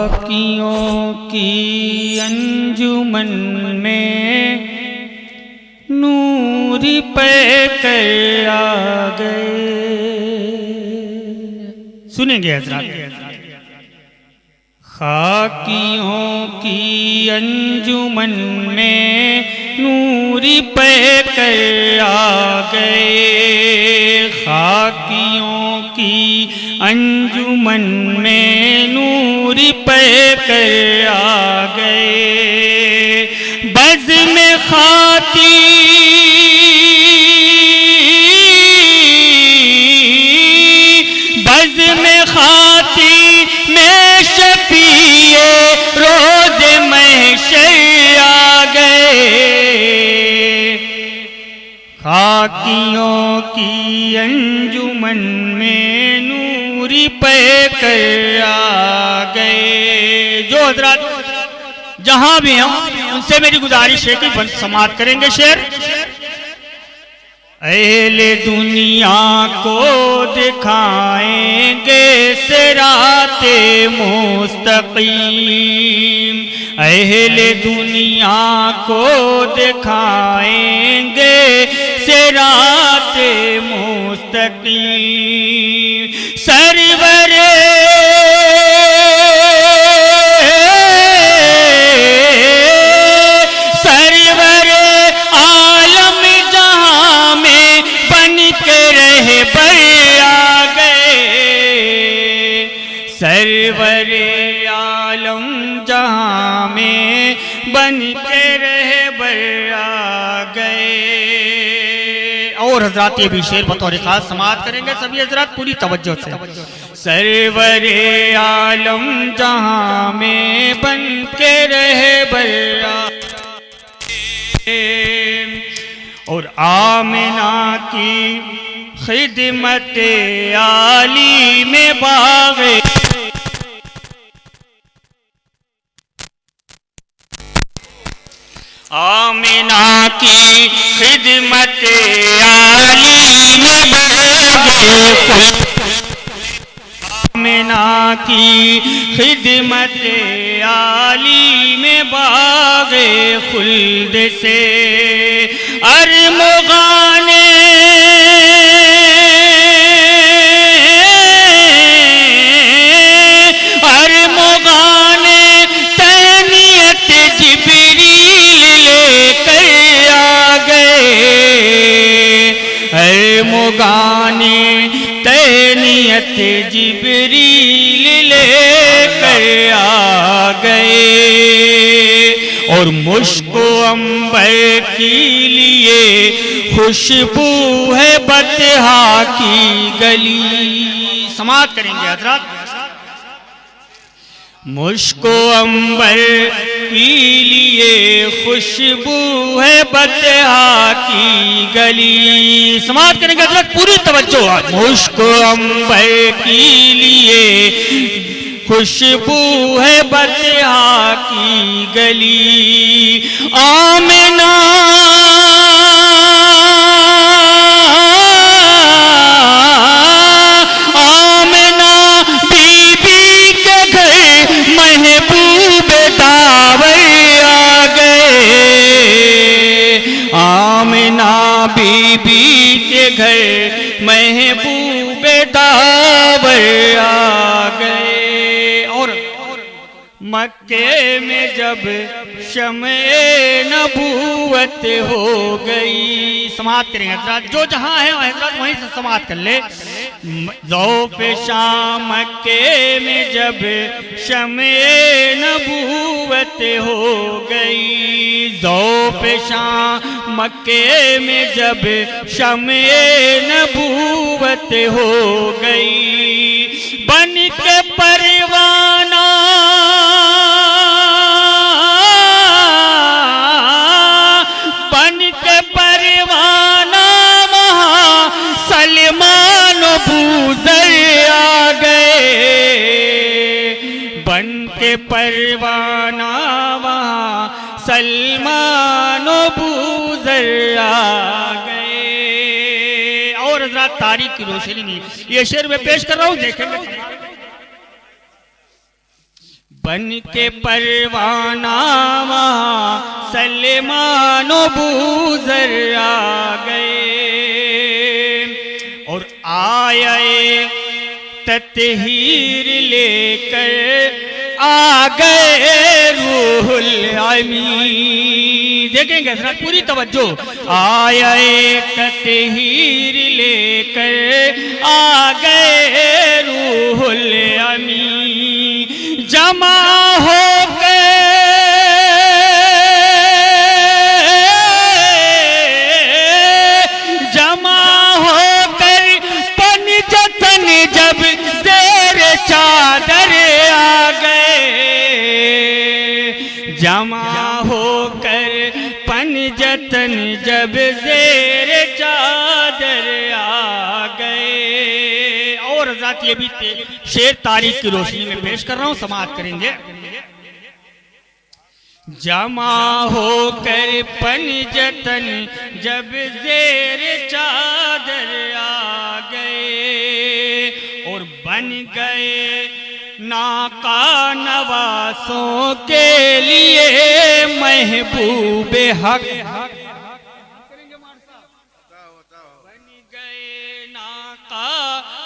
खाकियों की अंजुमन में नूर पे कर आ गए। सुनेंगे हजरात। खाकियों की अंजुमन में नूर पे कर आ गए। खाकियों की अंजुमन में नूर पे कर आ गए। बज़ में खाती में शफीए रोज महशर आ गए। खाकियों की अंजुमन में नूर पे कर आ गए। जो हजरात जहां भी हम उनसे मेरी गुजारिश है कि समाअत करेंगे शेर। अहले दुनिया को दिखाएंगे सिराते मुस्तकीम। अहले दुनिया को दिखाएंगे सिराते मुस्तकीम। सरवरे सरवरे आलम जहां में बन के रहबर आ गए। और हजरात ये भी शेर बतौर खास समाअत करेंगे सभी हजरात पूरी तवज्जो से। सरवरे आलम जहां में बन के रहबर आ गए। और आमिना की खिदमत आली में बाग़े आमिना की खिदमत आली में बाग़े आमिना की खिदमत आली में बाग़े खुल्द से अरमुगाने तैनियत जिब्रील लेकर आ गए। अरमुगाने तैनियत जिब्रील लेकर आ गए। और मुश्को अंबर के लिए खुशबू है बतहा की गली। समाअत करेंगे हजरात। मुश्को अंबर के लिए खुशबू है बतहा की गली। समाअत करेंगे हजरात पूरी तवज्जो। मुश्को अंबर के लिए खुशबू है बतहा की गली। आमिना आमिना बीबी के घर महबूब दावर आ गए। आमिना बीबी के घर महबूब दावर आ गए। मक्के में जब शमे नबूवत हो गई। समाअत करेंगे हजरात। जो जहां है हजरात वहीं से समाअत कर ले। ज़ौफ़ शाम मक्के में जब शमे नबूवत हो गई। ज़ौफ़ शाम मक्के में जब शमे नबूवत हो गई। बन के परवाना सलमान बूज़र आ गए। बन के परवाना वहाँ सलमान बूज़र आ गए। और हज़रात तारीख की रोशनी में ये शेर में पेश कर रहा हूँ, देखेंगे। बन के परवाना वहाँ सलमानो बूजर आ गए और आए ततहीर लेकर आ गए रूहुल अमीन। देखेंगे जरा पूरी तवज्जो। आए ततहीर लेकर आ गए रूहुल अमीन। जमा हो गए जमा होकर पंजतन जब ज़ेर चादर आ गए। जमा होकर पंजतन जब ज़ेर चादर आ गए। और हज़रात ये भी शेर तारीख की रोशनी में पेश कर रहा हूं, समाअत करेंगे। जमा होकर पंजतन जब ज़ेर चादर आ गए और बन गए नाका नवासों के लिए महबूब हक। बन गए नाका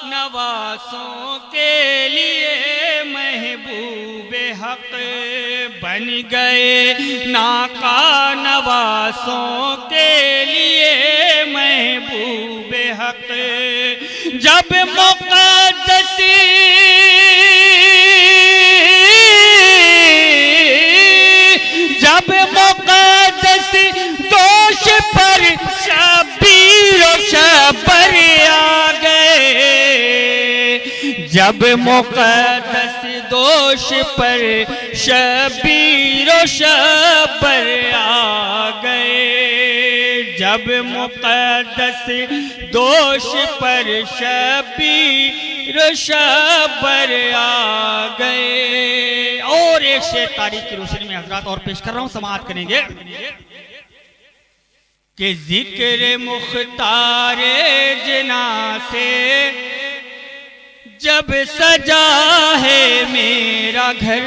नवासों के लिए महबूब हक। बन गए नाका नवासों के लिए महबूब हक। जब मुक़द्दसी जब मुक़द्दसी दोष पर शबीर शबर आ गए। जब मुक़द्दसी दोष पर शबीर शबर आ गए। जब मुक़द्दसी दोष पर शबीर शबर आ गए। और एक शेर तारीख की रोशनी में हज़रात और पेश कर रहा हूं, समाअत करेंगे कि जिक्र मुख्तारे जना से जब सजा है मेरा घर।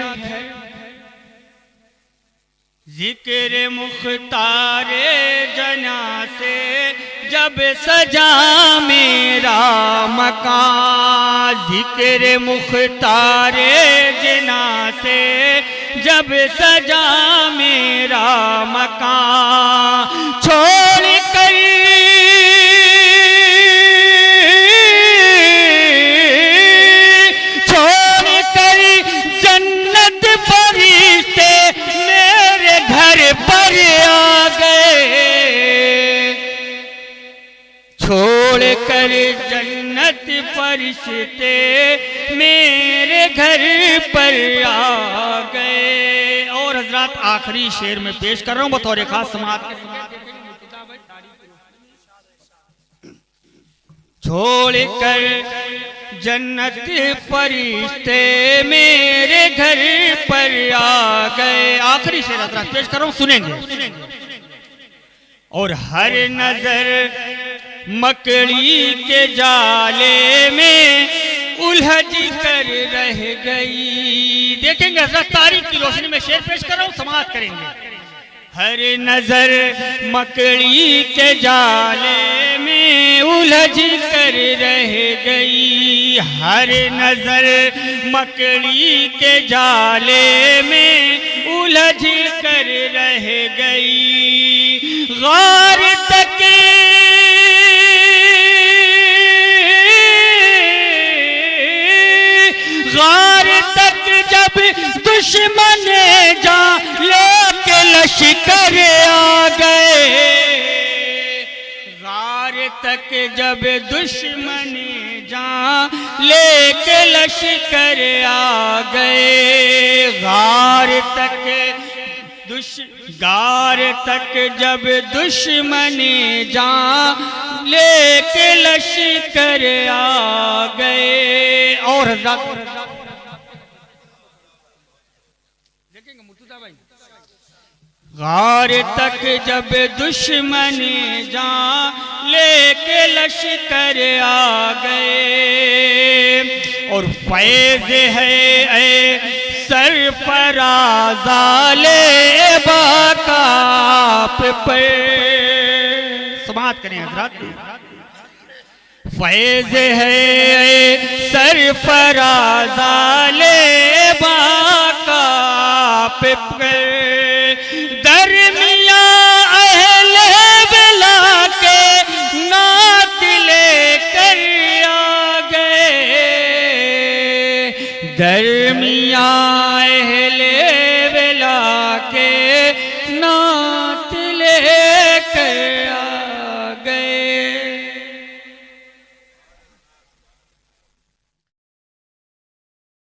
जिक्र मुख्तारे जना से जब सजा मेरा मकान। जिक्र मुख्तारे जना से जब सजा मेरा मकान। छोड़ कर जन्नत फरिश्ते मेरे घर पर आ गए। छोड़ कर जन्नत फरिश्ते मेरे घर पर आ गए। और हज़रात आखिरी शेर में पेश कर रहा हूं बतौर खास समाअत। छोड़ कर जन्नत फरिश्ते मेरे घर पर आ गए। आखिरी शेर हज़रात पेश कर रहा हूं, सुनेंगे। और हर नजर मकड़ी के जाले में उलझ कर रह गई। देखेंगे हज़रत तारीख की रोशनी में शेर पेश कर रहा हूं, समाअत करेंगे। हर नजर मकड़ी के जाले में उलझ कर रह गई। हर नजर मकड़ी के जाले में उलझ कर रह गई। गार तक जब दुश्मन जा लेके लश्कर आ गए। गार तक जब दुश्मन जा लेके लश्कर आ गए। गार तक जब दुश्मन जा लेके लश्कर आ गए। और गार तक जब दुश्मन जा लेके लश्कर आ गए। और फैज़ है सरफराजाले बाकाप पे। समाप्त करें हजरत। फैज है सरफराजाले बाकाप पे